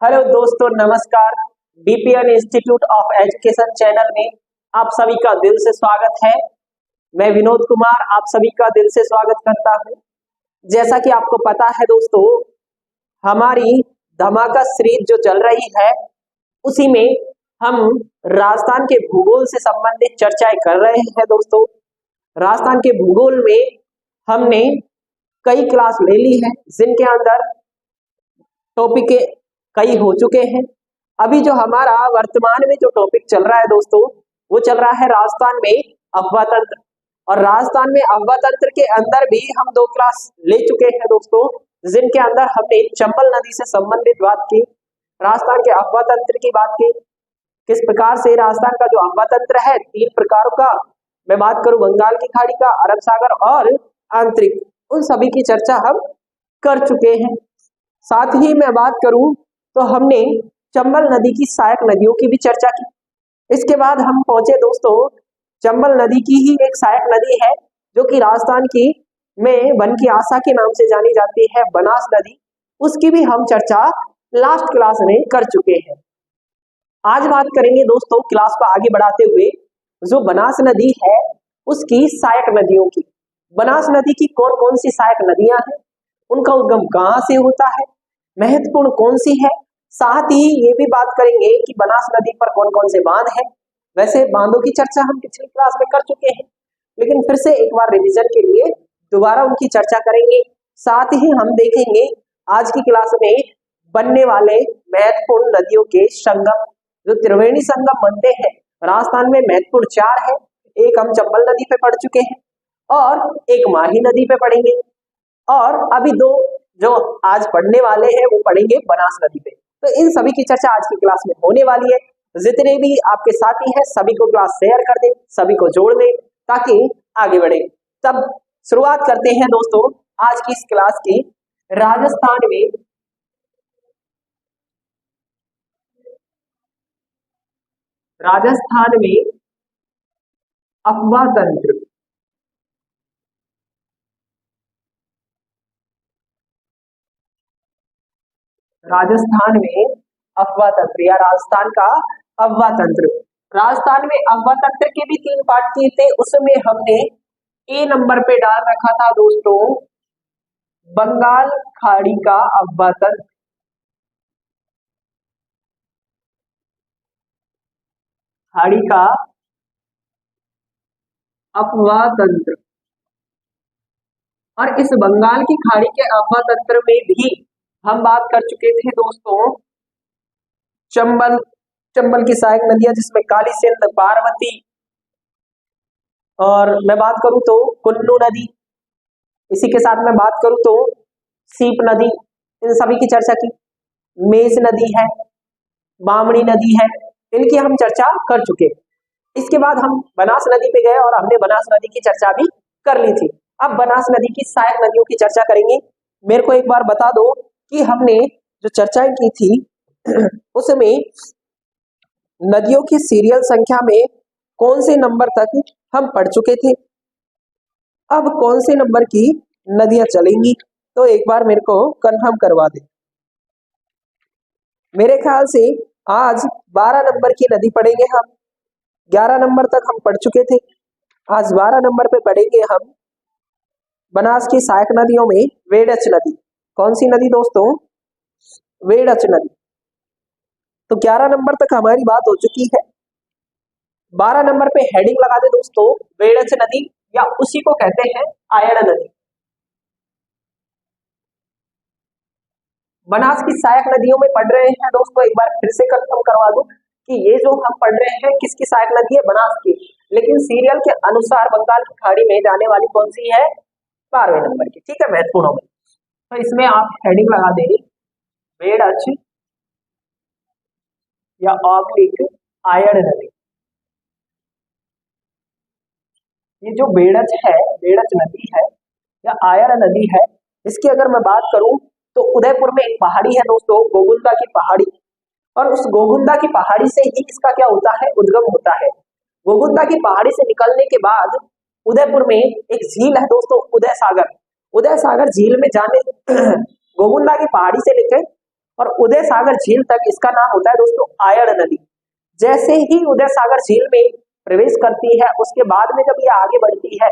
Hello दोस्तों, नमस्कार। BPN institute of education channel में आप सभी का दिल से स्वागत है। मैं विनोद कुमार आप सभी का दिल से स्वागत करता हूं। जैसा कि आपको पता है दोस्तों, हमारी धमाका सीरीज जो चल रही है उसी में हम राजस्थान के भूगोल से संबंधित चर्चाएं कर रहे हैं। दोस्तों, राजस्थान के भूगोल में हमने कई क्लास ले ली है जिनके अंदर टॉपिक कई हो चुके हैं। अभी जो हमारा वर्तमान में जो टॉपिक चल रहा है दोस्तों, वो चल रहा है राजस्थान में अफवाह तंत्र। और राजस्थान में अफवाह तंत्र के अंदर भी हम 2 क्लास ले चुके हैं दोस्तों, जिनके अंदर हमने चंबल नदी से संबंधित बात की, राजस्थान के अफवाह तंत्र की बात की। किस प्रकार से राजस्थान का जो अफवाह तंत्र है 3 प्रकारों का, मैं बात करूं बंगाल की खाड़ी का, अरब सागर और आंतरिक, उन सभी की चर्चा हम कर चुके हैं। साथ ही मैं बात करूं तो हमने चंबल नदी की सहायक नदियों की भी चर्चा की। इसके बाद हम पहुंचे दोस्तों, चंबल नदी की ही एक सहायक नदी है जो कि राजस्थान की में वन की आशा के नाम से जानी जाती है, बनास नदी। उसकी भी हम चर्चा लास्ट क्लास में कर चुके हैं। आज बात करेंगे दोस्तों, क्लास को आगे बढ़ाते हुए, जो बनास नदी है उसकी सहायक नदियों की। बनास नदी की कौन कौन सी सहायक नदियां हैं, उनका उद्गम कहां से होता है, महत्वपूर्ण कौन सी है। साथ ही ये भी बात करेंगे कि बनास नदी पर कौन कौन से बांध हैं। वैसे बांधों की चर्चा हम पिछली क्लास में कर चुके हैं, लेकिन फिर से एक बार रिवीजन के लिए दोबारा उनकी चर्चा करेंगे। साथ ही हम देखेंगे आज की क्लास में बनने वाले महत्वपूर्ण नदियों के संगम, जो त्रिवेणी संगम बनते हैं राजस्थान में, महत्वपूर्ण 4 है। एक हम चंबल नदी पे पढ़ चुके हैं और एक माही नदी पे पढ़ेंगे, और अभी 2 जो आज पढ़ने वाले हैं वो पढ़ेंगे बनास नदी पे। तो इन सभी की चर्चा आज की क्लास में होने वाली है। जितने भी आपके साथी हैं सभी को क्लास शेयर कर दें, सभी को जोड़ दें ताकि आगे बढ़े। तब शुरुआत करते हैं दोस्तों आज की इस क्लास की। राजस्थान में अफवाह तंत्र। राजस्थान में अफवाह तंत्र या राजस्थान का अफवाह तंत्र। राजस्थान में अफवाह तंत्र के भी 3 पार्ट किए थे। उसमें हमने ए नंबर पे डाल रखा था दोस्तों बंगाल खाड़ी का अफवाह तंत्र। खाड़ी का अफवाह तंत्र। और इस बंगाल की खाड़ी के अफवाह तंत्र में भी हम बात कर चुके थे दोस्तों चंबल की सहायक नदियां, जिसमें काली सिंध, पार्वती, और मैं बात करूं तो कुल्लू नदी, इसी के साथ मैं बात करूं तो सीप नदी, इन सभी की चर्चा की। मेष नदी है, बामणी नदी है, इनकी हम चर्चा कर चुके। इसके बाद हम बनास नदी पे गए और हमने बनास नदी की चर्चा भी कर ली थी। अब बनास नदी की सहायक नदियों की चर्चा करेंगे। मेरे को एक बार बता दो कि हमने जो चर्चाएं की थी उसमें नदियों की सीरियल संख्या में कौन से नंबर तक हम पढ़ चुके थे, अब कौन से नंबर की नदियां चलेंगी, तो एक बार मेरे को कंफर्म करवा दे। मेरे ख्याल से आज 12 नंबर की नदी पढ़ेंगे हम। 11 नंबर तक हम पढ़ चुके थे, आज 12 नंबर पे पढ़ेंगे हम बनास की सहायक नदियों में वेड़च नदी। कौन सी नदी दोस्तों? वेड़च नदी। तो 11 नंबर तक हमारी बात हो चुकी है। 12 नंबर पे हेडिंग लगा दे दोस्तों वेड़च नदी, या उसी को कहते हैं आयड़ नदी। बनास की सहायक नदियों में पढ़ रहे हैं दोस्तों, एक बार फिर से कंफर्म करवा दूं कि ये जो हम पढ़ रहे हैं किसकी सहायक नदी है? बनास की। लेकिन सीरियल के अनुसार बंगाल की खाड़ी में जाने वाली कौन सी है? 12वें नंबर की। ठीक है, महत्वपूर्ण होगी। तो इसमें आप हेडिंग लगा देंगे वेड़च या ऑब्लिक आयड़ नदी। ये जो बेड़च है, बेड़च नदी है या आयड़ नदी है, इसकी अगर मैं बात करूं तो उदयपुर में एक पहाड़ी है दोस्तों, गोगुंदा की पहाड़ी, और उस गोगुंदा की पहाड़ी से ही इसका क्या होता है? उद्गम होता है। गोगुंदा की पहाड़ी से निकलने के बाद उदयपुर में एक झील है दोस्तों, उदय सागर। उदय सागर झील में जाने गोगुंदा की पहाड़ी से लेकर और उदय सागर झील तक इसका नाम होता है दोस्तों आयड़ नदी। जैसे ही उदय सागर झील में प्रवेश करती है उसके बाद में जब ये आगे बढ़ती है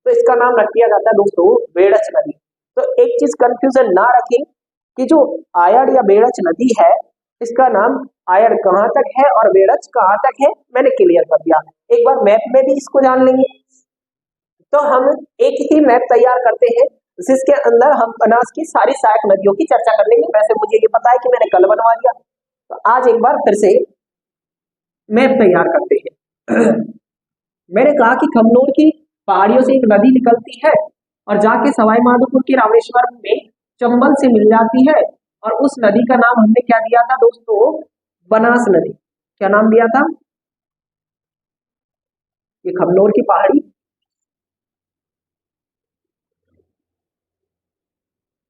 तो इसका नाम रख दिया जाता है दोस्तों बेड़च नदी। तो एक चीज कंफ्यूजन ना रखें कि जो आयड़ या बेड़च नदी है इसका नाम आयड़ कहाँ तक है और बेड़च कहाँ तक है, मैंने क्लियर कर दिया। एक बार मैप में भी इसको जान लेंगे। तो हम एक ही मैप तैयार करते हैं जिसके अंदर हम बनास की सारी सहायक नदियों की चर्चा कर लेंगे। वैसे मुझे ये पता है कि मैंने कल बनवा दिया, तो आज एक बार फिर से मैप तैयार करते हैं। मैंने कहा कि खमनोर की पहाड़ियों से एक नदी निकलती है और जाके सवाई माधोपुर के रामेश्वरम में चंबल से मिल जाती है, और उस नदी का नाम हमने क्या दिया था दोस्तों, बनास नदी। क्या नाम दिया था? ये खमनोर की पहाड़ी,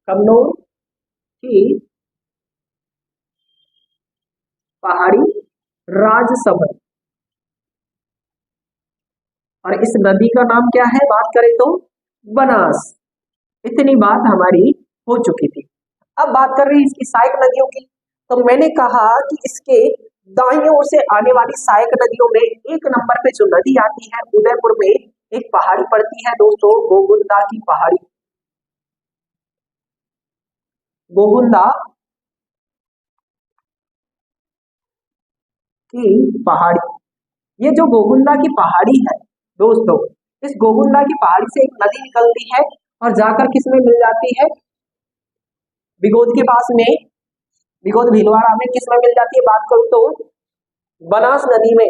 खमनोर की पहाड़ी राजसमंद, और इस नदी का नाम क्या है बात करें तो बनास। इतनी बात हमारी हो चुकी थी। अब बात कर रही है इसकी सहायक नदियों की। तो मैंने कहा कि इसके दाईं ओर से आने वाली सहायक नदियों में एक नंबर पे जो नदी आती है उदयपुर में एक पहाड़ी पड़ती है दोस्तों, गोगुंदा की पहाड़ी। गोगुंदा की पहाड़ी, ये जो गोगुंदा की पहाड़ी है दोस्तों, इस गोगुंदा की पहाड़ी से एक नदी निकलती है और जाकर किस में मिल जाती है, बिगोद के पास में, बिगोद भीलवाड़ा में किस में मिल जाती है बात करूं तो बनास नदी में।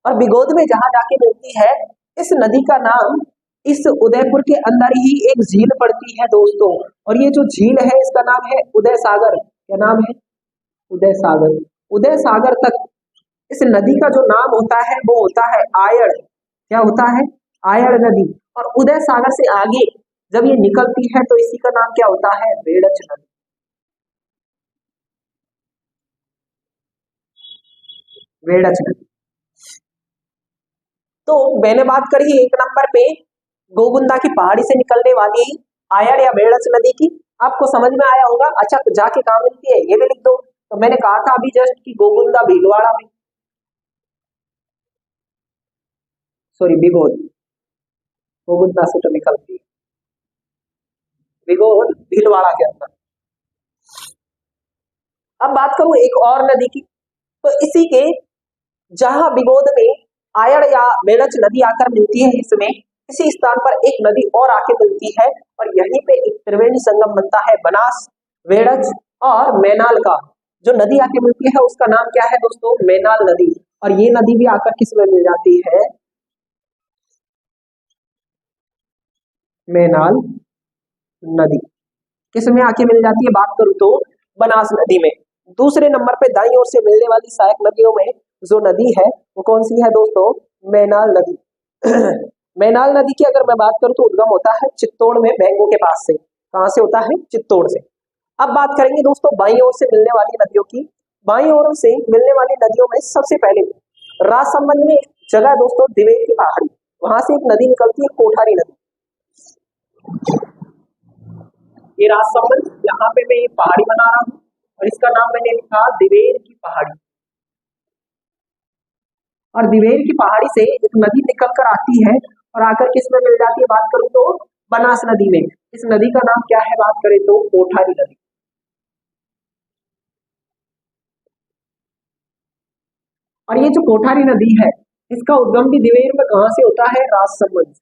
और बिगोद में जहां जाके मिलती है इस नदी का नाम, इस उदयपुर के अंदर ही एक झील पड़ती है दोस्तों, और ये जो झील है इसका नाम है उदय सागर। क्या नाम है? उदय सागर। उदय सागर तक इस नदी का जो नाम होता है वो होता है आयड़। क्या होता है? आयड़ नदी। और उदय सागर से आगे जब ये निकलती है तो इसी का नाम क्या होता है, बेड़च नदी। बेड़च नदी। तो मैंने बात करी एक नंबर पे गोगुंदा की पहाड़ी से निकलने वाली आयड़ या बेड़च नदी की, आपको समझ में आया होगा। अच्छा तो जाके कहाँ मिलती है ये भी लिख दो। तो मैंने कहा था अभी जस्ट कि गोगुंदा भीलवाड़ा में, सॉरी बिगोद, गोगुंदा से तो निकलती है, बिगोद भीलवाड़ा के अंदर। अब बात करूं एक और नदी की, तो इसी के जहां बिगोद में आयड़ या बेड़च नदी आकर मिलती है इसमें, इसी स्थान पर एक नदी और आके मिलती है और यहीं पे एक त्रिवेणी संगम बनता है बनास, बेड़च और मैनाल का। जो नदी आके मिलती है उसका नाम क्या है दोस्तों, मैनाल नदी। और ये नदी भी आकर किस में मिल जाती है, मैनाल नदी किस में आके मिल जाती है बात करूं तो बनास नदी में। दूसरे नंबर पे दाईं ओर से मिलने वाली सहायक नदियों में जो नदी है वो कौन सी है दोस्तों, मैनाल नदी। मैनाल नदी की अगर मैं बात करूं तो उद्गम होता है चित्तौड़ में, बैंगो के पास से। कहां से होता है, चित्तौड़ से। अब बात करेंगे दोस्तों बाईं ओर से मिलने वाली नदियों की। बाईं ओर से मिलने वाली नदियों में सबसे पहले राजसमंद में एक जगह है दोस्तों दिवेर की पहाड़ी, वहां से एक नदी निकलती है कोठारी नदी। ये राजसमंद, यहाँ पे मैं ये पहाड़ी बना रहा हूँ और इसका नाम मैंने लिखा दिवेर की पहाड़ी। और दिवेर की पहाड़ी से एक नदी निकल कर आती है और आकर किस में मिल जाती है बात करूं तो बनास नदी में। इस नदी का नाम क्या है बात करें तो कोठारी नदी। और ये जो कोठारी नदी है इसका उद्गम भी दिवेर में कहां से होता है, राजसमंद।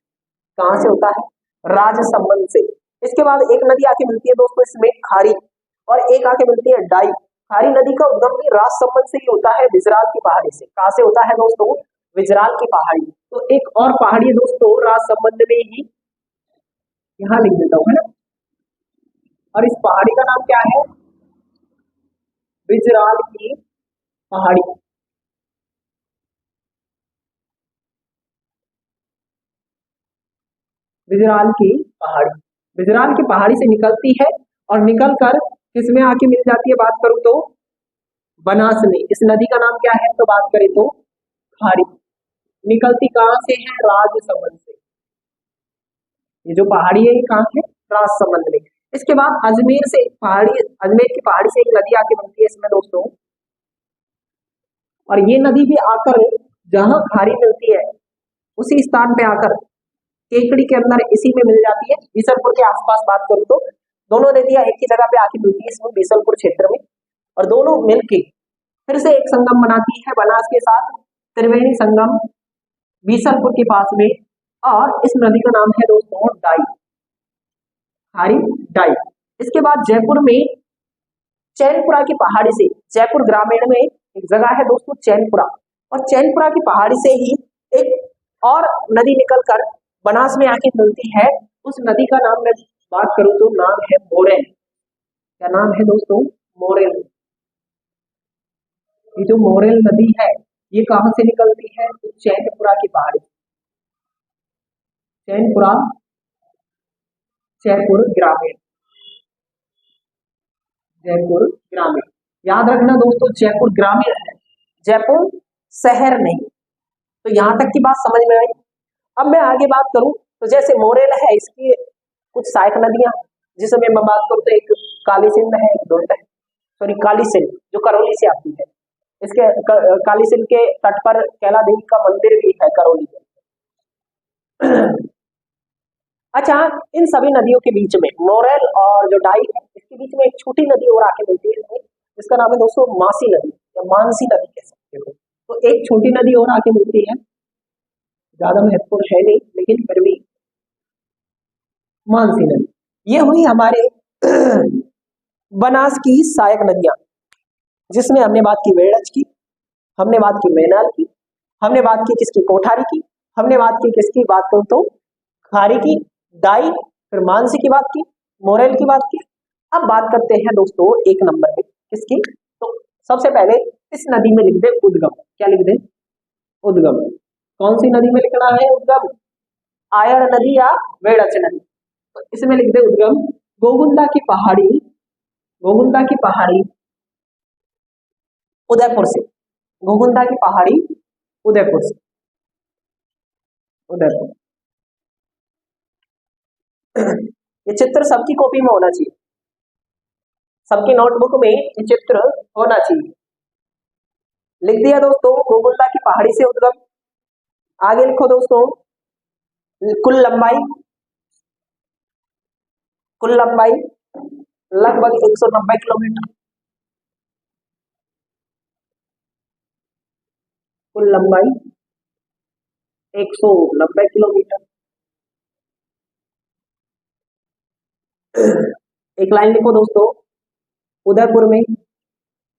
कहां से होता है, राजसमंद से। इसके बाद एक नदी आके मिलती है दोस्तों इसमें खारी, और एक आके मिलती है डाई। खारी नदी का उद्गम भी राजसमंद से ही होता है, विजराल की पहाड़ी से। कहां से होता है दोस्तों, विजराल की पहाड़ी। तो एक और पहाड़ी है दोस्तों राजसमंद में ही, यहाँ लिख देता हूँ है ना। और इस पहाड़ी का नाम क्या है, विजराल की पहाड़ी। विजराल की पहाड़ी, विजराल की पहाड़ी से निकलती है और निकल कर किसमें आके मिल जाती है बात करूं तो बनास में। इस नदी का नाम क्या है तो बात करें तो खारी। निकलती कहां से है, राजसमंद से। ये जो पहाड़ी है ये कहां है, राजसमंद में। इसके बाद अजमेर की पहाड़ी से एक नदी आके मिलती है इसमें दोस्तों, और ये नदी भी आकर जहां खारी मिलती है उसी स्थान पे आकर केकड़ी के अंदर इसी में मिल जाती है। बीसलपुर के आसपास बात करूं तो दोनों नदियां एक ही जगह पे आके मिलती है इसमें बीसलपुर क्षेत्र में, और दोनों मिलके फिर से एक संगम बनाती है बनास के साथ, त्रिवेणी संगम बीसलपुर के पास में। और इस नदी का नाम है दोस्तों डाई, खारी डाई। इसके बाद जयपुर में चैनपुरा की पहाड़ी से, जयपुर ग्रामीण में एक जगह है दोस्तों चैनपुरा, और चैनपुरा की पहाड़ी से ही एक और नदी निकलकर बनास में आके मिलती है। उस नदी का नाम मैं बात करूं तो नाम है मोरेल। क्या नाम है दोस्तों? मोरेल। ये जो मोरेल नदी है ये कहां से निकलती है? तो चैनपुरा की पहाड़ी, चैनपुरा, जयपुर ग्रामीण, जयपुर ग्रामीण। याद रखना दोस्तों जयपुर ग्रामीण है, जयपुर शहर नहीं। तो यहां तक की बात समझ में आई। अब मैं आगे बात करूं तो जैसे मोरेल है इसकी कुछ सहायक नदियां, जिसमें मैं बात करूं तो एक काली सिंध है, एक डोंट है, सॉरी काली सिंध जो करौली से आती है। इसके काली सिंध के तट पर कैला देवी का मंदिर भी है करौली में। अच्छा, इन सभी नदियों के बीच में मोरेल और जो डाई है इसके बीच में एक छोटी नदी और आके मिलती है जिसका नाम है दोस्तों मासी नदी या मानसी नदी कह सकते हो। तो एक छोटी नदी और आके मिलती है, ज्यादा महत्वपूर्ण है नहीं लेकिन फिर भी मानसी नदी। ये हुई हमारे बनास की सहायक नदियां, जिसमें हमने बात की वेड़च की, हमने बात की मैनाल की, हमने बात की किसकी? कोठारी की, हमने बात की किसकी? बात करूं तो खारी की, डाई, फिर मानसी की बात की, मोरेल की बात की। अब बात करते हैं दोस्तों एक नंबर पे किसकी? तो सबसे पहले इस नदी में लिख दे उद्गम। क्या लिख दे? उद्गम। कौन सी नदी में लिखना है उद्गम? आयड़ नदी या वेड़च नदी। तो इसमें लिख दे उद्गम गोगुंदा की पहाड़ी, गोगुंदा की पहाड़ी उदयपुर से, गोगुंदा की पहाड़ी उदयपुर से, उदयपुर। ये चित्र सबकी कॉपी में होना चाहिए, सबकी नोटबुक में ये चित्र होना चाहिए। लिख दिया दोस्तों गोगुंदा की पहाड़ी से उद्गम। आगे लिखो दोस्तों कुल लंबाई, कुल लंबाई लगभग 190 किलोमीटर, कुल लंबाई 190 किलोमीटर। एक लाइन लिखो दोस्तों उदयपुर में,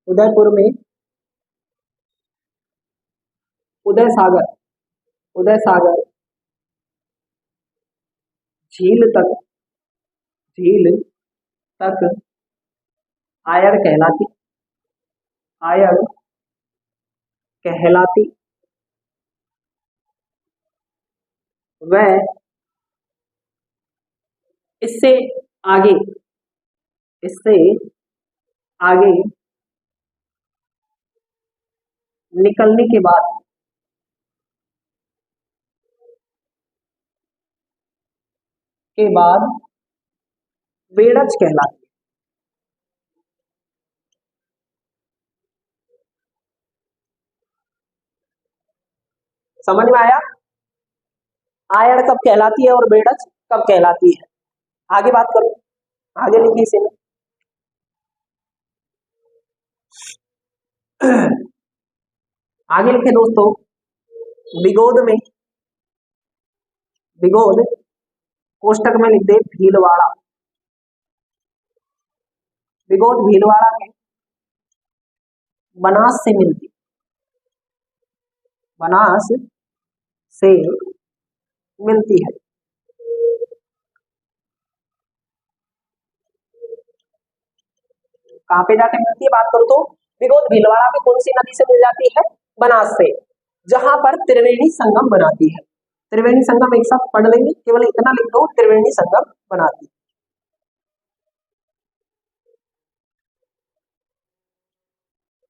उदयपुर में उदय सागर, उदय सागर झील तक, झील तक आयड़ कहलाती, आयड़ कहलाती वह इससे आगे, इससे आगे निकलने के बाद, के बाद वेड़च कहलाती। समझ में आया? आयड़ कब कहलाती है और बेड़च कब कहलाती है? आगे बात करूं, आगे लिखिए इसे। आगे लिखे दोस्तों बिगोद में, बिगोद कोष्टक में लिख दे भीलवाड़ा, बिगोद भीलवाड़ा में बनास से मिलती, बनास से मिलती है। कहां पे जाके मिलती है? बात करो तो बिगोद भीलवाड़ा में कौन सी नदी से मिल जाती है? बनास से, जहां पर त्रिवेणी संगम बनाती है। त्रिवेणी संगम एक साथ पढ़ लेंगे, केवल इतना लिख दो त्रिवेणी संगम बनाती है।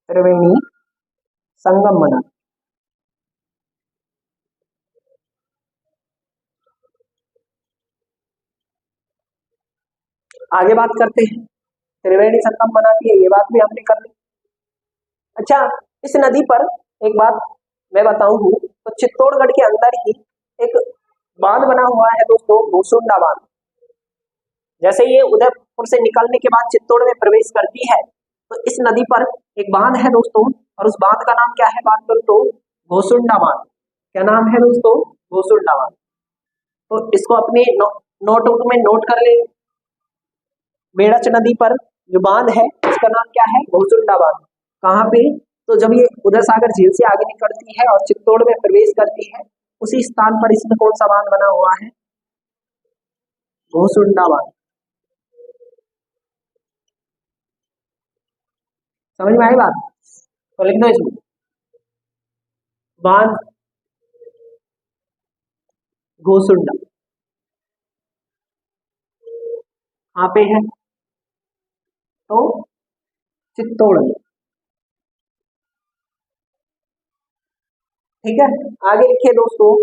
त्रिवेणी संगम बनाती। आगे बात करते हैं, त्रिवेणी संगम बनाती है, ये बात भी हमने कर ली। अच्छा, इस नदी पर एक बात मैं बताऊं तो चित्तौड़गढ़ के अंदर ही एक बांध बना हुआ है दोस्तों, भूसुंडा बांध। जैसे ये उदयपुर से निकलने के बाद चित्तौड़ में प्रवेश करती है तो इस नदी पर एक बांध है दोस्तों, और उस बांध का नाम क्या है, बात करूं तो भूसुंडा बांध। क्या नाम है दोस्तों, भूसुंडा बांध। तो इसको अपने नोटबुक में नोट कर ले। बेड़च नदी पर जो बांध है इसका नाम क्या है, भूसुंडा बांध। कहाँ पे, तो जब ये उदय सागर झील से आगे निकलती है और चित्तौड़ में प्रवेश करती है, उसी स्थान पर इसमें कौन सा बांध बना हुआ है, भूसुंडा बांध। समझ में आई बात, तो लिख दो इसमें, बांध भूसुंडा। कहाँ पे है, तो चित्तौड़ में। ठीक है, आगे लिखिए दोस्तों,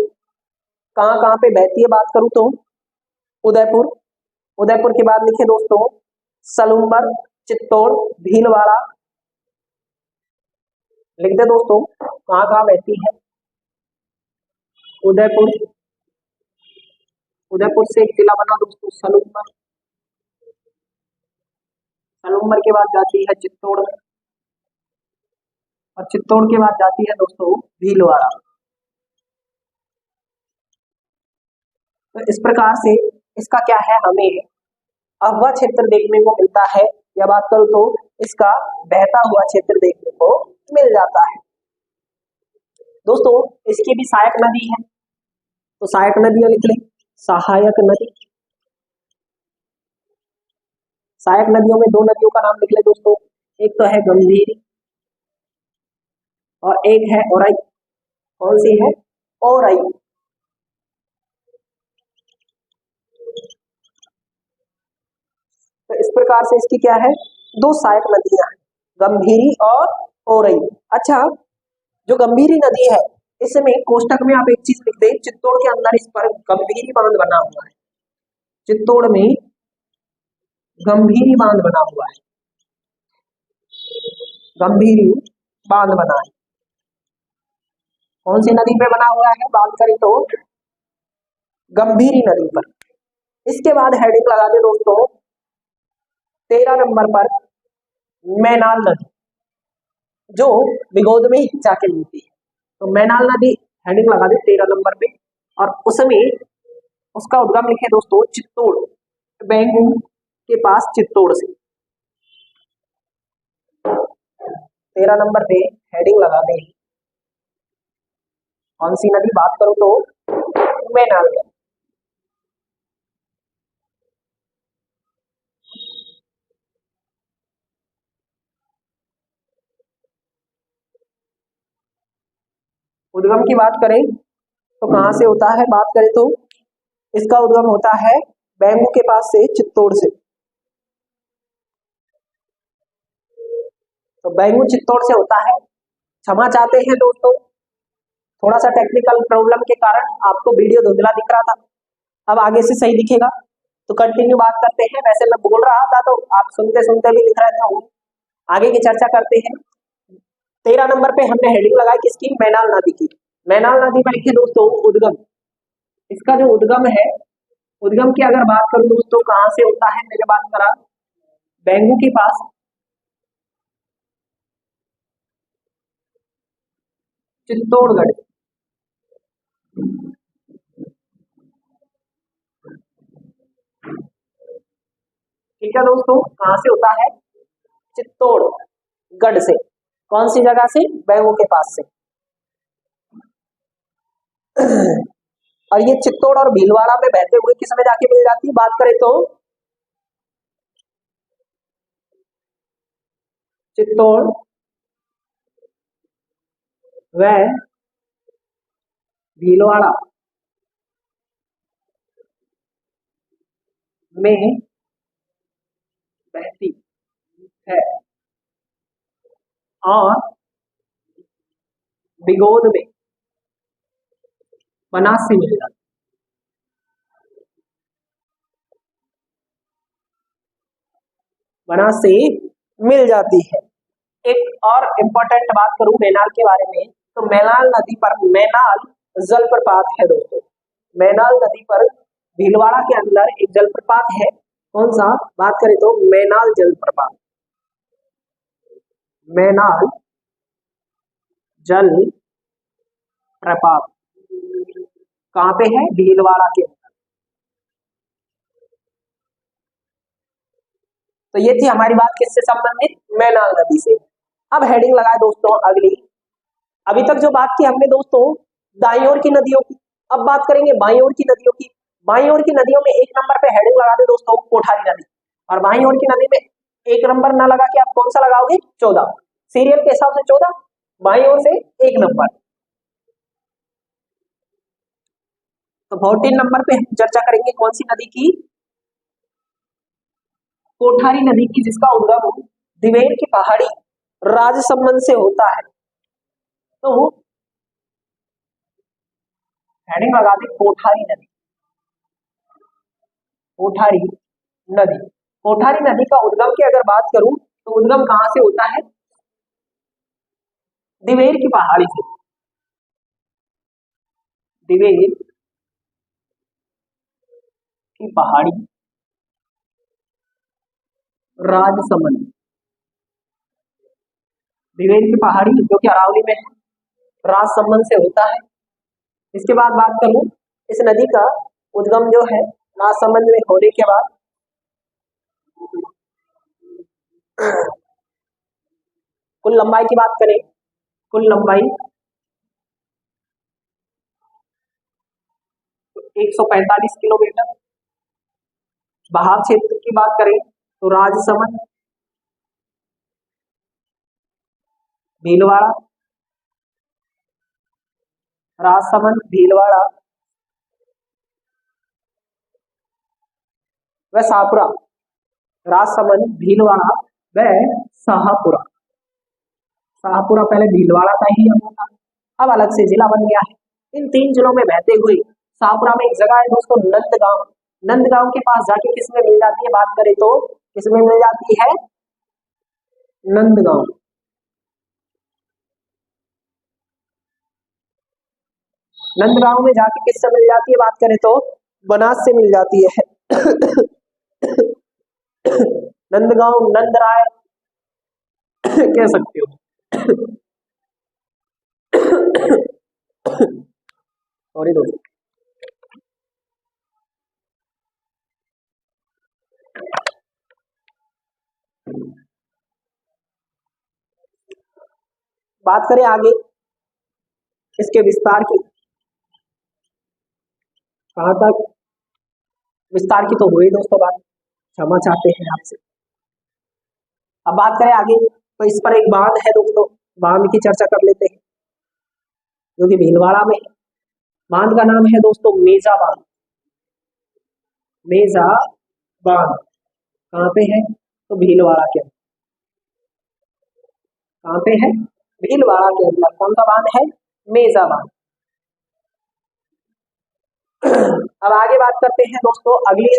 कहाँ कहाँ पे बहती है, बात करूं तो उदयपुर, उदयपुर के बाद लिखिए दोस्तों सलूम्बर, चित्तौड़, भीलवाड़ा। लिख दे दोस्तों, कहाँ कहाँ बहती है, उदयपुर, उदयपुर से एक जिला बना दोस्तों सलूम्बर, सलूम्बर के बाद जाती है चित्तौड़ में, और चित्तौड़ के बाद जाती है दोस्तों भीलवाड़ा। तो इस प्रकार से इसका क्या है, हमें अगवा क्षेत्र देखने को मिलता है, या बात करूं तो इसका बहता हुआ क्षेत्र देखने को मिल जाता है। दोस्तों इसकी भी सहायक नदी है, तो सहायक नदियां लिख लें, सहायक नदी। सहायक नदियों में दो नदियों का नाम लिख ले दोस्तों, एक तो है गंभीरी और एक है औरई। कौन सी है, औरई। तो इस प्रकार से इसकी क्या है, दो सहायक नदियां हैं, गंभीरी और औरई। अच्छा, जो गंभीरी नदी है इसमें कोष्टक में आप एक चीज लिख दे, चित्तौड़ के अंदर इस पर गंभीरी बांध बना हुआ है, चित्तौड़ में गंभीरी बांध बना हुआ है, गंभीरी बांध बना है। कौन सी नदी पे बना हुआ है, बात करें तो गंभीरी नदी पर। इसके बाद हेडिंग लगा दे दोस्तों 13 नंबर पर मैनाल नदी, जो बिगोद में ही जाके मिलती है। तो मैनाल नदी हेडिंग लगा दे 13 नंबर पे, और उसमें उसका उद्गम लिखे दोस्तों चित्तौड़, बैंगू के पास चित्तौड़ से। 13 नंबर पे हेडिंग लगा दे, कौन सी नदी, बात करो तो मैनाल नदी। उद्गम की बात करें तो कहां से होता है, बात करें तो इसका उद्गम होता है बैंगू के पास से, चित्तौड़ से। तो बैंगू चित्तौड़ से होता है। क्षमा चाहते हैं दोस्तों, थोड़ा सा टेक्निकल प्रॉब्लम के कारण आपको वीडियो धुंधला दिख रहा था, अब आगे से सही दिखेगा। तो कंटिन्यू बात करते हैं, वैसे मैं बोल रहा था तो आप सुनते सुनते भी लिख रहे थे। आगे की चर्चा करते हैं। 13 नंबर पे हमने हेडिंग लगाई किसकी, मैनाल नदी की। मैनाल नदी में लिखे दोस्तों उद्गम, इसका जो उद्गम है, उद्गम की अगर बात करूं दोस्तों कहां से होता है, मैंने बात करा बैंगू के पास, चित्तौड़गढ़। ठीक है दोस्तों, कहां से होता है, चित्तौड़गढ़ से। कौन सी जगह से, बैंगू के पास से। और ये चित्तौड़ और भीलवाड़ा में बहते हुए किस में जाके मिल जाती है, बात करें तो चित्तौड़ व भीलवाड़ा में बहती है, और बिगोद में बनास से मिल जाती बनास से मिल जाती है। एक और इम्पोर्टेंट बात करूं मैनाल के बारे में, तो मैनाल नदी पर मैनाल जलप्रपात है दोस्तों। मैनाल नदी पर भीलवाड़ा के अंदर एक जलप्रपात है। कौन सा बात करें तो मैनाल जलप्रपात। मैनाल जल प्रपात कहाँ पे है? भीलवाड़ा के अंदर। तो ये थी हमारी बात किससे संबंधित? मैनाल नदी से। अब हेडिंग लगाए दोस्तों अगली। अभी तक जो बात की हमने दोस्तों दाईं ओर की नदियों की, अब बात करेंगे बाईं ओर की नदियों की। बाईं ओर की नदियों में एक नंबर पे हेडिंग लगा दे दोस्तों कोठारी नदी, और बाईं ओर की नदी में एक नंबर ना लगा के आप कौन सा लगाओगे? 14। सीरियल के हिसाब से 14, बाईं ओर से एक नंबर। तो 14 नंबर पे हम चर्चा करेंगे कौन सी नदी की? कोठारी नदी की, जिसका उद्गम दिवेर की पहाड़ी राजसमंद से होता है। तो हेडिंग लगा दी कोठारी नदी। कोठारी नदी, कोठारी नदी का उद्गम की अगर बात करूं तो उद्गम कहां से होता है? दिवेर की पहाड़ी से। दिवेर की पहाड़ी राजसमंद, दिवेर की पहाड़ी जो कि अरावली में है, राजसमंद से होता है। इसके बाद बात करूं इस नदी का उद्गम जो है राजसमंद में होने के बाद कुल लंबाई की बात करें, कुल लंबाई 145 किलोमीटर। बहाव क्षेत्र की बात करें तो राजसमंद, भीलवाड़ा, राजसमंद, भीलवाड़ा व शाहपुरा। राजसमंद, भीलवाड़ा व शाहपुरा। शाहपुरा पहले भीलवाड़ा का ही अंग था, अब अलग से जिला बन गया है। इन 3 जिलों में बहते हुए शाहपुरा में एक जगह है दोस्तों नंदगांव। नंदगांव के पास जाके किसमें मिल जाती है? बात करें तो किसमें मिल जाती है? नंदगांव। नंदगांव में जाके किससे मिल जाती है? बात करें तो बनास से मिल जाती है। नंदगांव, नंदराय कह सकते हो। सॉरी दोस्तों। बात करें आगे इसके विस्तार की, कहां तक? विस्तार की तो हुई दोस्तों बात, क्षमा चाहते हैं आपसे। अब बात करें आगे तो इस पर एक बांध है दोस्तों, बांध की चर्चा कर लेते हैं जो कि भीलवाड़ा में है। बांध का नाम है दोस्तों मेजा बांध। मेजा बांध कहाँ पे है? तो भीलवाड़ा के अंदर। कहाँ पे है? भीलवाड़ा के अंदर। कौन सा बांध है? मेजा बांध। अब आगे बात करते हैं दोस्तों अगली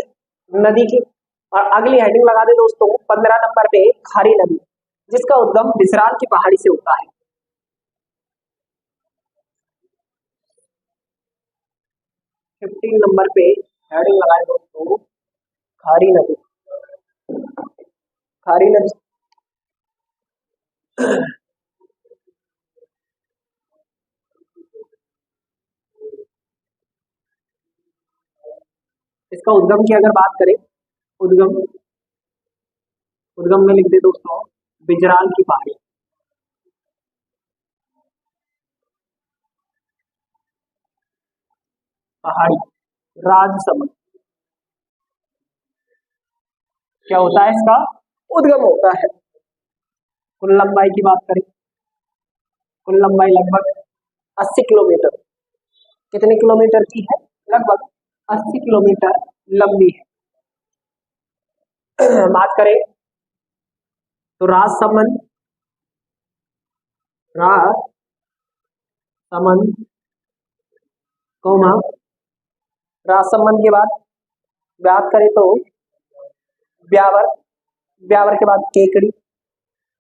नदी की, और अगली हेडिंग लगा दे दोस्तों 15 नंबर पे खारी नदी, जिसका उद्गम बिसराल की पहाड़ी से होता है। 15 नंबर पे हेडिंग लगाए दोस्तों खारी नदी। खारी नदी इसका उद्गम की अगर बात करें, उद्गम उद्गम में लिख दे दोस्तों बिजराल की पहाड़ी। पहाड़ी राजसमंद क्या होता है? इसका उद्गम होता है। कुल लंबाई की बात करें, कुल लंबाई लगभग 80 किलोमीटर। कितने किलोमीटर की है? लगभग 80 किलोमीटर लंबी है। बात करें तो राजसमंद, राजसमंद राजसमंद के बाद बात करें तो ब्यावर, ब्यावर के बाद केकड़ी,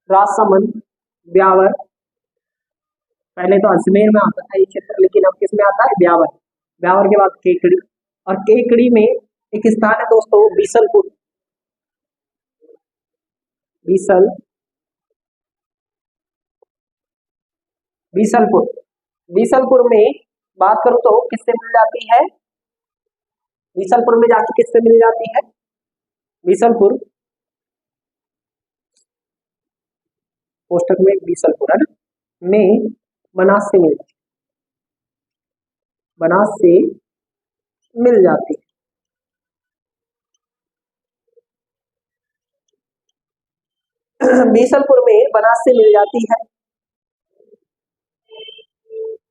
राजसमंद, ब्यावर। पहले तो अजमेर में आता था ये क्षेत्र, लेकिन अब किस में आता है? ब्यावर। ब्यावर के बाद केकड़ी, और केकड़ी में एक स्थान है दोस्तों बीसलपुर। बीसलपुर बीसलपुर में बात करूं तो किससे मिल जाती है? बीसलपुर में जाके किससे मिल जाती है? बीसलपुर पोस्टक में बीसलपुर है ना, में बनास से मिल जाती, बनास से मिल जाती है। बीसलपुर में बनास से मिल जाती है।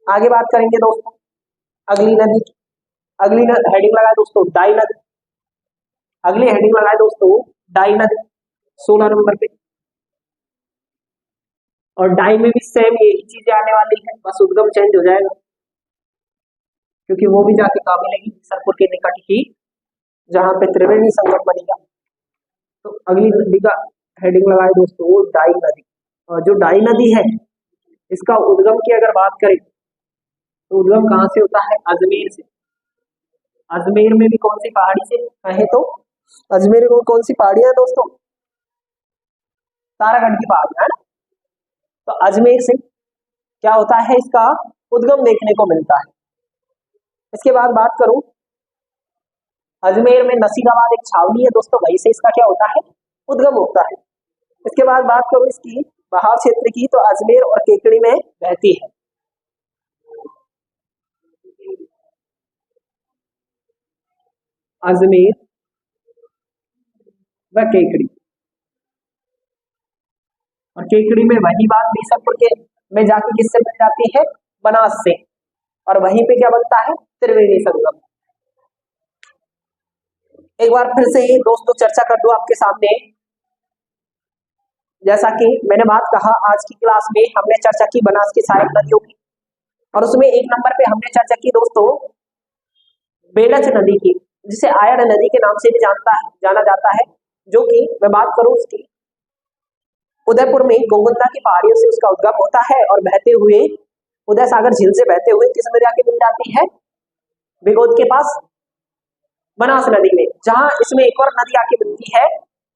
आगे बात करेंगे दोस्तों अगली नदी की। अगली हेडिंग लगाए दोस्तों डाई नदी। अगली हेडिंग लगाए दोस्तों डाई नदी 16 नंबर पे। और डाई में भी सेम यही चीजें आने वाली है, बस उद्गम चेंज हो जाएगा, क्योंकि वो भी जाके कहाँ मिलेगी? बीसलपुर के निकट ही, जहां पे त्रिवेणी संगम बनेगा। तो अगली नदी का हेडिंग लगाए दोस्तों डाई नदी। और जो डाई नदी है इसका उद्गम की अगर बात करें तो उद्गम कहाँ से होता है? अजमेर से। अजमेर में भी कौन सी पहाड़ी से कहे तो? अजमेर में कौन सी पहाड़ियां हैं दोस्तों? तारागढ़ की पहाड़ियां है ना। तो अजमेर से क्या होता है? इसका उद्गम देखने को मिलता है। इसके बाद बात करूं अजमेर में नसीराबाद एक छावनी है दोस्तों, वहीं से इसका क्या होता है? उद्गम होता है। इसके बाद बात करूं इसकी बहाव क्षेत्र की, तो अजमेर और केकड़ी में बहती है। अजमेर व केकड़ी, और केकड़ी में वही बात बीसलपुर के में जाके किससे मिल जाती है? बनास से। और वहीं पे क्या बनता है? त्रिवेणी संगम। एक बार फिर से ये दोस्तों चर्चा कर दूं आपके सामने। जैसा कि मैंने बात कहा, आज की क्लास में हमने चर्चा की बनास की सहायक नदियों की, और उसमें एक नंबर पे हमने चर्चा की दोस्तों बेड़च नदी की, जिसे आयड़ नदी के नाम से भी जाना जाता है। जो कि मैं बात करूं उसकी, उदयपुर में गोगुंदा की पहाड़ियों से उसका उद्गम होता है और बहते हुए उदय सागर झील से बहते हुए किस में जाके मिल जाती है? बिगोद के पास बनास नदी में। जहां इसमें एक और नदी आके मिलती है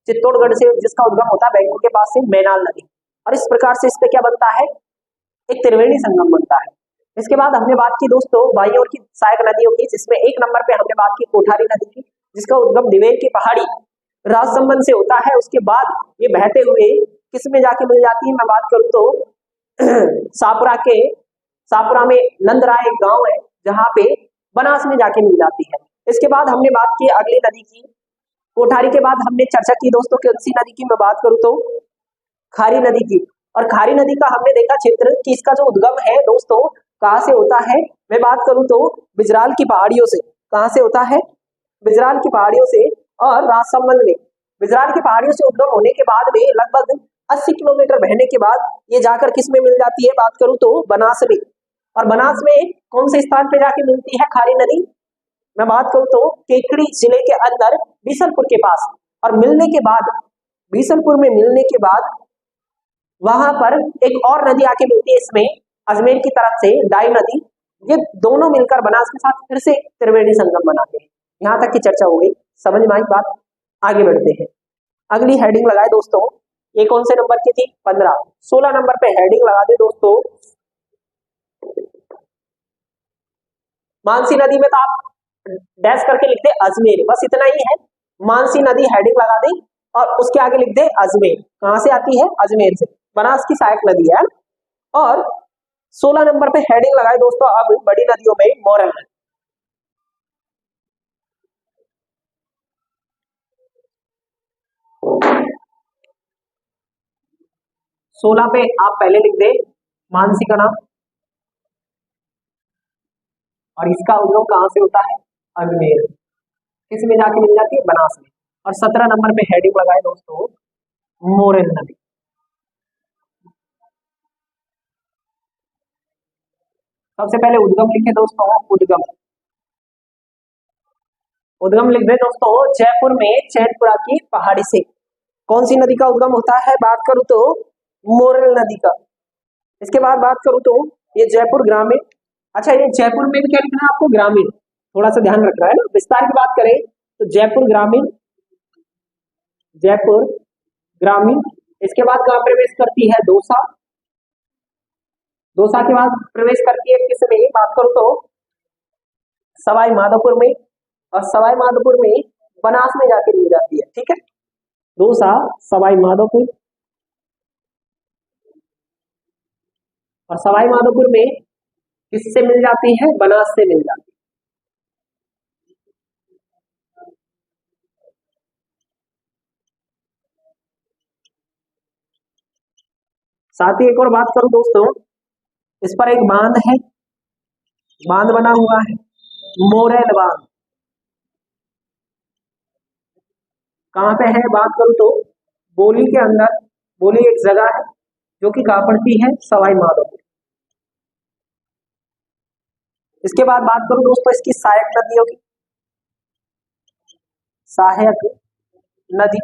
चित्तौड़गढ़ से, जिसका उद्गम होता है बैंगलोर के पास से मैनाल नदी। और इस प्रकार से इस पे क्या बनता है? एक त्रिवेणी संगम बनता है। इसके बाद हमने बात की दोस्तों बाई और की सहायक नदियों की, जिसमें एक नंबर पे हमने बात की कोठारी नदी की, जिसका उद्गम दिवेल की पहाड़ी राजसमंद से होता है। उसके बाद ये बहते हुए किस में जाके मिल जाती है? मैं बात करूं तो सापुरा में नंदराय एक गांव है, जहां पे बनास में जाके मिल जाती है। इसके बाद हमने बात की अगली नदी की, कोठारी के बाद हमने चर्चा की दोस्तों कौन सी नदी की? मैं बात करूं तो खारी नदी की। और खारी नदी का हमने देखा क्षेत्र कि इसका जो उद्गम है दोस्तों कहां से होता है? मैं बात करूं तो बिजराल की पहाड़ियों से। कहां से होता है? बिजराल की पहाड़ियों से। और राजसमंद में बिजराल की पहाड़ियों से उद्गम होने के बाद में लगभग 80 किलोमीटर बहने के बाद ये जाकर किस में मिल जाती है? बात करूं तो बनास में। और बनास में कौन से स्थान पे जाके मिलती है खारी नदी? मैं बात करूं तो केकड़ी जिले के अंदर बीसलपुर के पास। और मिलने के बाद बीसलपुर में मिलने के बाद वहां पर एक और नदी आके मिलती है इसमें अजमेर की तरफ से डाई नदी। ये दोनों मिलकर बनास के साथ फिर से त्रिवेणी संगम बनाते हैं। यहां तक की चर्चा हो गई, समझ में आई बात? आगे बढ़ते हैं। अगली हेडिंग लगाए दोस्तों, ये कौन से नंबर की थी? 15। 16 नंबर पे हेडिंग लगा दे दोस्तों मानसी नदी में। तो आप डैश करके लिख दे अजमेर, बस इतना ही है। मानसी नदी हेडिंग लगा दे और उसके आगे लिख दे अजमेर। कहां से आती है? अजमेर से। बनास की सहायक नदी है। और 16 नंबर पे हेडिंग लगाए दोस्तों अब बड़ी नदियों में मोरल नदी। 16 पे आप पहले लिख दे मानसी का नाम, और इसका उद्गम कहां से होता है? अजमेर। किसमें जाके मिल जाती है? बनास में। और 17 नंबर पे हेडिंग लगाए दोस्तों मोरल नदी। सबसे पहले उद्गम लिखे दोस्तों, उद्गम लिख दे दोस्तों जयपुर में चैनपुरा की पहाड़ी से। कौन सी नदी का उद्गम होता है? बात करूं तो मोरल नदी का। इसके बाद बात करूं तो ये जयपुर ग्रामीण। अच्छा, ये जयपुर में भी क्या लिखना है आपको? ग्रामीण, थोड़ा सा ध्यान रखना है ना। विस्तार की बात करें तो जयपुर ग्रामीण, जयपुर ग्रामीण। इसके बाद कहाँ प्रवेश करती है? दौसा। दौसा के बाद प्रवेश करती है किसमें? बात करूं तो सवाई माधोपुर में, और सवाई माधोपुर में बनास में जाके मिल जाती है। ठीक है, दौसा, सवाई माधोपुर, और सवाई माधोपुर में किससे मिल जाती है? बनास से मिल जाती है। साथ ही एक और बात करूं दोस्तों, इस पर एक बांध है, बांध बना हुआ है, मोरेल बांध। कहाँ पे है? बात करूं तो बोली के अंदर, बोली एक जगह है जो कि कहाँ पड़ती है? सवाई माधोपुर। इसके बाद बात करूं दोस्तों इसकी सहायक नदियों की, सहायक नदी।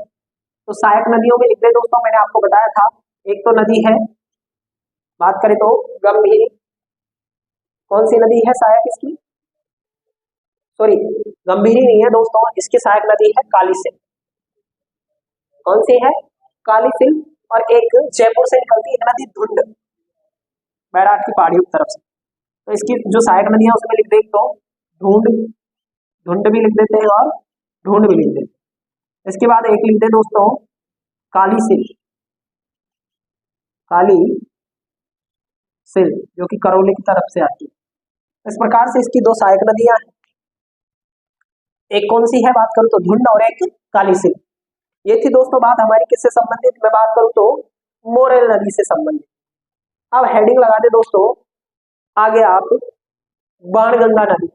तो सहायक नदियों में लिख दे दोस्तों, मैंने आपको बताया था, एक तो नदी है, बात करें तो गंभीरी। कौन सी नदी है सहायक इसकी? सॉरी, गंभीरी नहीं है दोस्तों, इसकी सहायक नदी है काली सिंध। कौन सी है? काली सिंध। और एक जयपुर से निकलती है नदी धुंड, बैराट की पहाड़ियों की तरफ से। तो इसकी जो सहायक नदी है उसमें लिख दे तो ढूंढ, ढूंढ भी लिख देते हैं और ढूंढ भी लिख देते हैं। इसके बाद एक लिख दे दोस्तों काली सिंध, काली सिंध जो कि करौली की तरफ से आती है। इस प्रकार से इसकी दो सहायक नदियां हैं, एक कौन सी है? बात करूं तो धुंड, और एक काली सिंध। ये थी दोस्तों बात हमारी किससे संबंधित? मैं बात करूं तो मोरेल नदी से संबंधित। अब हेडिंग लगा दे दोस्तों आगे आप, बाणगंगा नदी।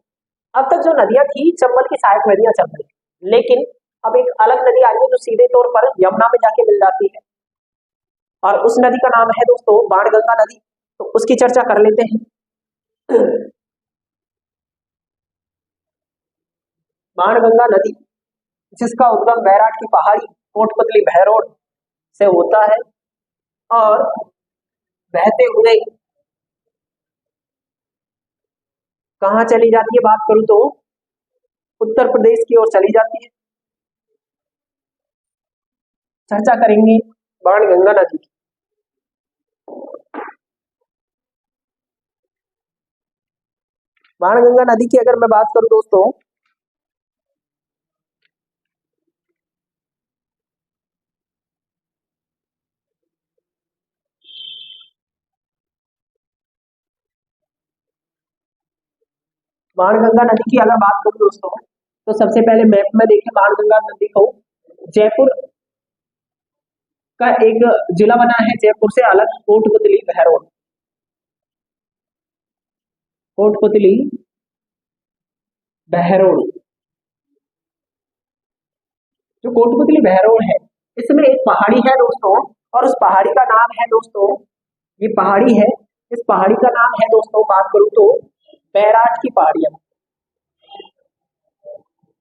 अब तक जो नदियां थी चंबल की सहायक नदियां चल रही, लेकिन अब एक अलग नदी आई है जो सीधे तौर पर यमुना में जाके मिल जाती है, और उस नदी का नाम है दोस्तों बाणगंगा नदी। तो उसकी चर्चा कर लेते हैं। बाणगंगा नदी, जिसका उद्गम बैराट की पहाड़ी कोटपुतली बहरोड से होता है, और बहते हुए कहाँ चली जाती है? बात करूं तो उत्तर प्रदेश की ओर चली जाती है। चर्चा करेंगे बाणगंगा नदी की। बाणगंगा नदी की अगर मैं बात करूं दोस्तों, बाणगंगा नदी की अगर बात करूं दोस्तों, तो सबसे पहले मैप में देखें बाणगंगा नदी को, जयपुर का एक जिला बना है, जयपुर से अलग, कोटपुतली बहरोड, कोटपुतली बहरोड। जो कोटपुतली बहरोड है, इसमें एक पहाड़ी है दोस्तों, और उस पहाड़ी का नाम है दोस्तों, ये पहाड़ी है, इस पहाड़ी का नाम है दोस्तों, बात करूं तो बैराट की पहाड़ियां,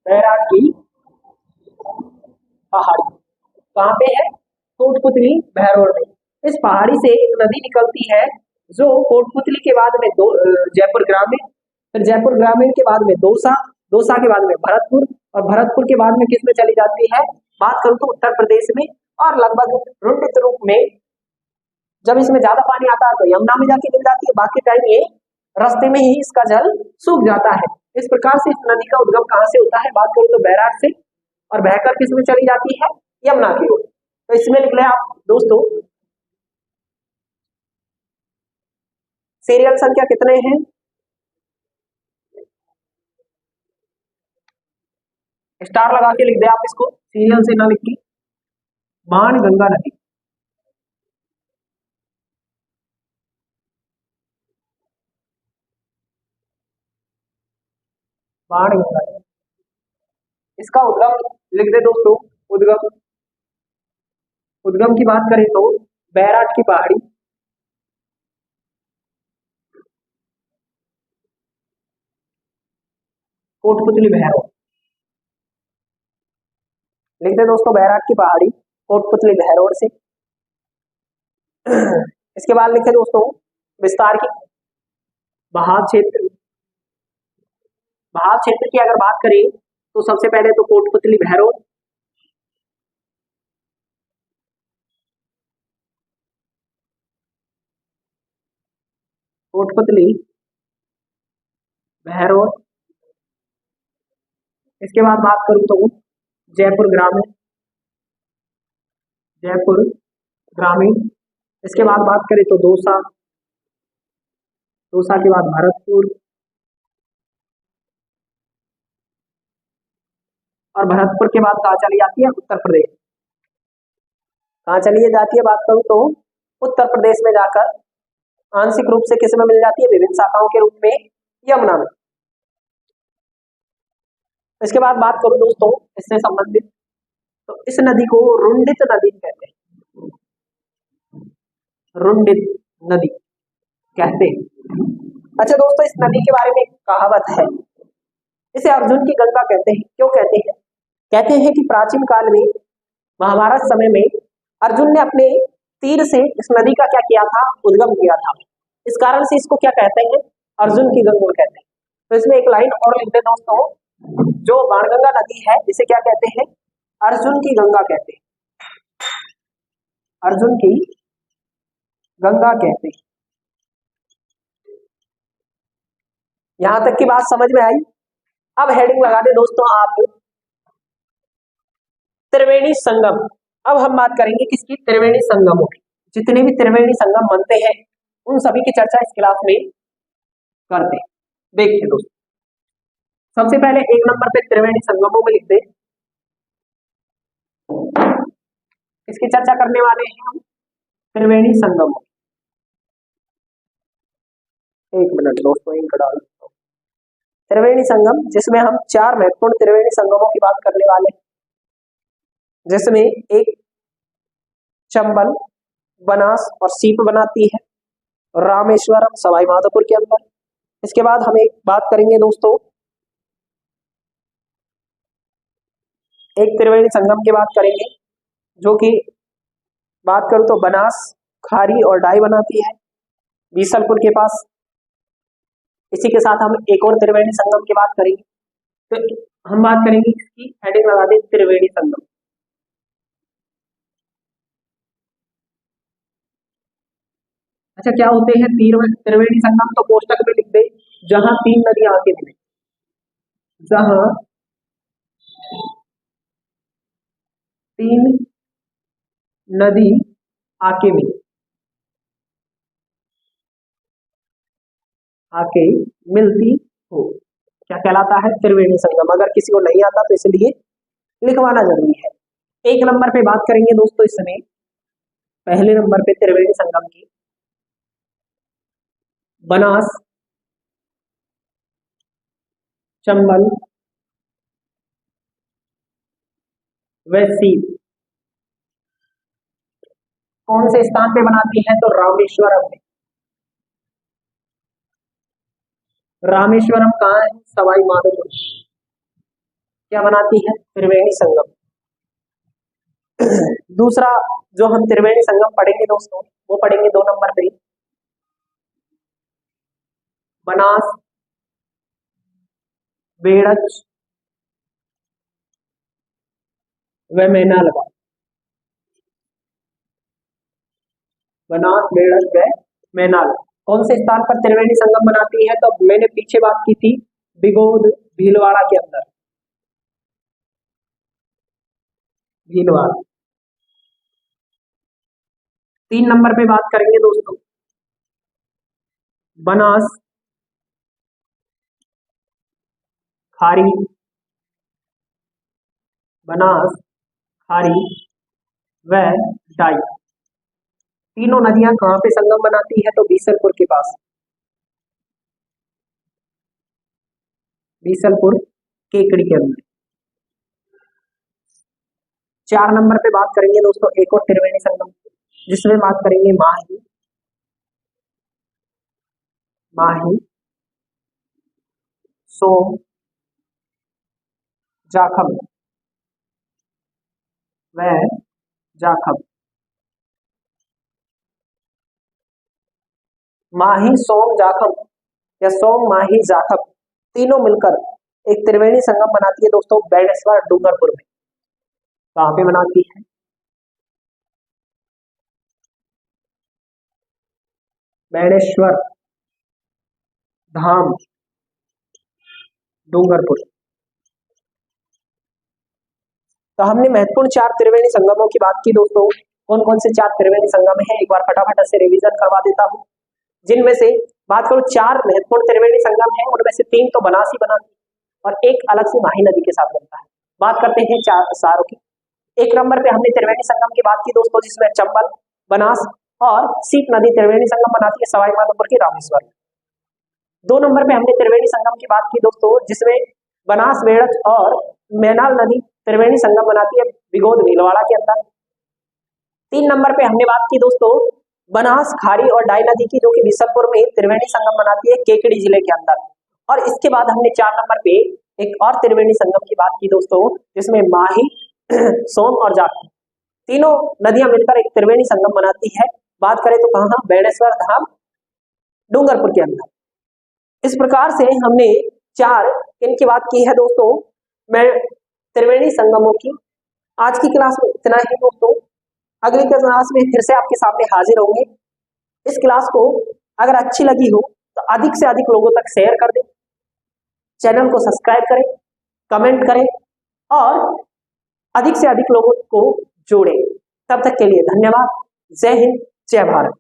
बैराट की पहाड़ी। कहाँ पे है? कोटपुतली बहरोड में। इस पहाड़ी से एक नदी निकलती है जो कोटपुतली के बाद में दो जयपुर ग्रामीण, फिर जयपुर ग्रामीण के बाद में दौसा, दौसा के बाद में भरतपुर, और भरतपुर के बाद में किस में चली जाती है? बात करूं तो उत्तर प्रदेश में, और लगभग रुंडित रूप में जब इसमें ज्यादा पानी आता है तो यमुना में जाके मिल जाती है, बाकी टाइम ये रास्ते में ही इसका जल सूख जाता है। इस प्रकार से इस नदी का उद्गम कहाँ से होता है? बात करूं तो बैराट से, और बहकर किस में चली जाती है? यमुना की ओर। तो इसमें लिख ले आप दोस्तों, सीरियल संख्या कितने हैं? स्टार लगा के लिख दे आप इसको, सीरियल से ना लिख के। बाणगंगा नदी, बाणगंगा नदी, इसका उद्गम लिख दे दोस्तों, उद्गम, उद्गम की बात करें तो बैराट की पहाड़ी, कोटपुतली बहरोड। लिख दे दोस्तों बैराट की पहाड़ी, कोटपुतली बहरोड से। इसके बाद लिखे दोस्तों विस्तार की बहाव क्षेत्र। बहाव क्षेत्र की अगर बात करें तो सबसे पहले तो कोटपुतली बहरोड, कोटपुतली बहरोड। इसके बाद बात करूं तो जयपुर ग्रामीण, जयपुर ग्रामीण। इसके बाद बात करें तो दौसा, दौसा के बाद भरतपुर, और भरतपुर के बाद कहाँ चली जाती है, उत्तर प्रदेश। कहाँ चली जाती है बात करूं तो उत्तर प्रदेश में जाकर आंशिक रूप से किस में मिल जाती है, विभिन्न शाखाओं के रूप में यमुना में। इसके बाद बात करूं दोस्तों इससे संबंधित, तो इस नदी को रुंडित नदी कहते हैं, रुंडित नदी कहते हैं। अच्छा दोस्तों, इस नदी के बारे में एक कहावत है, इसे अर्जुन की गंगा कहते हैं। क्यों कहते हैं? कहते हैं कि प्राचीन काल में महाभारत समय में अर्जुन ने अपने तीर से इस नदी का क्या किया था, उद्गम किया था। इस कारण से इसको क्या कहते हैं, अर्जुन की गंगा कहते हैं। तो इसमें एक लाइन और लिख दे दोस्तों, जो बाणगंगा नदी है इसे क्या कहते हैं, अर्जुन की गंगा कहते हैं, अर्जुन की गंगा कहते हैं। यहां तक की बात समझ में आई। अब हेडिंग लगा दे दोस्तों आप, त्रिवेणी संगम। अब हम बात करेंगे किसकी, त्रिवेणी संगमों की। जितने भी त्रिवेणी संगम बनते हैं उन सभी की चर्चा इस क्लास में करते हैं। देखिए दोस्तों, सबसे पहले एक नंबर पे त्रिवेणी संगमों में लिख दे, इसकी चर्चा करने वाले हैं हम त्रिवेणी संगम। एक मिनट दोस्तों, इनका डाल देता हूं। त्रिवेणी संगम, जिसमें हम 4 महत्वपूर्ण त्रिवेणी संगमों की बात करने वाले हैं, जिसमें एक चंबल, बनास और सीप बनाती है, रामेश्वरम सवाई माधोपुर के अंदर। इसके बाद हम एक बात करेंगे दोस्तों, एक त्रिवेणी संगम की बात करेंगे जो कि बात करूं तो बनास, खारी और डाई बनाती है बीसलपुर के पास। इसी के साथ हम एक और त्रिवेणी संगम की बात करेंगे, तो हम बात करेंगे इसकी हेडिंग लगा दें त्रिवेणी संगम। अच्छा, क्या होते हैं त्रिवेणी संगम, तो कोष्टक में लिख दे, जहां 3 नदियां आके मिले, जहां 3 नदी आके मिले, आके मिलती हो, क्या कहलाता है, त्रिवेणी संगम। अगर किसी को नहीं आता तो इसलिए लिखवाना जरूरी है। एक नंबर पे बात करेंगे दोस्तों इसमें, पहले नंबर पे त्रिवेणी संगम की, बनास, चंबल व सीप कौन से स्थान पे बनाती है, तो रामेश्वरम में। रामेश्वरम कहाँ है, सवाई माधोपुर। क्या बनाती है, त्रिवेणी संगम। दूसरा जो हम त्रिवेणी संगम पढ़ेंगे दोस्तों, वो पढ़ेंगे 2 नंबर पे, बनास, बेड़च व मैनालवा। बनास, बेड़च व मैनाल कौन से स्थान पर त्रिवेणी संगम बनाती है, तो मैंने पीछे बात की थी बिगोद भीलवाड़ा के अंदर, भीलवाड़ा। 3 नंबर पे बात करेंगे दोस्तों, बनास, खारी, बनास, खारी व डाई। तीनों नदियां कहां पे संगम बनाती है, तो बीसलपुर के पास, बीसलपुर केकड़ी के अंदर। 4 नंबर पे बात करेंगे दोस्तों एक और त्रिवेणी संगम, जिसमें बात करेंगे माही, माही, सोम, जाखम व जाखम, माही सोम जाखम या सोम माही जाखम तीनों मिलकर एक त्रिवेणी संगम बनाती है दोस्तों बेणेश्वर डूंगरपुर में। कहां पे बनाती है? बेणेश्वर धाम डूंगरपुर। तो हमने महत्वपूर्ण 4 त्रिवेणी संगमों की बात की दोस्तों। कौन कौन से 4 त्रिवेणी संगम हैं, एक बार फटाफट से रिवीजन करवा देता हूं। जिनमें से बात करूं 4 महत्वपूर्ण त्रिवेणी संगम हैं, उनमें से 3 तो बनास ही बनाती और एक अलग से माही नदी के साथ बनता है। बात करते हैं 4 सारों की। एक नंबर पे हमने त्रिवेणी संगम की बात की दोस्तों, जिसमें चंबल, बनास और सीप नदी त्रिवेणी संगम बनाती है सवाई माधोपुर के रामेश्वर में। 2 नंबर पे हमने त्रिवेणी संगम की बात की दोस्तों, जिसमें बनास, बेड़च और मैनाल नदी त्रिवेणी संगम बनाती है बिगोद भीलवाड़ा के अंदर। 3 नंबर पे हमने बात की दोस्तों बनास, खारी और डाई नदी की, जो कि बिशनपुर में त्रिवेणी संगम बनाती है केकड़ी जिले के अंदर। और इसके बाद हमने 4 नंबर पे एक और त्रिवेणी संगम की बात की दोस्तों, जिसमें माही, सोम और जाखम तीनों नदियां मिलकर एक त्रिवेणी संगम बनाती है। बात करें तो कहां? बेणेश्वर धाम डूंगरपुर के अंदर। इस प्रकार से हमने 4 इनकी बात की है दोस्तों, मैं त्रिवेणी संगमों की। आज की क्लास में इतना ही दोस्तों। अगली क्लास में फिर से आपके सामने हाजिर होंगे। इस क्लास को अगर अच्छी लगी हो तो अधिक से अधिक लोगों तक शेयर कर दें, चैनल को सब्सक्राइब करें, कमेंट करें और अधिक से अधिक लोगों को जोड़ें। तब तक के लिए धन्यवाद। जय हिंद, जय भारत।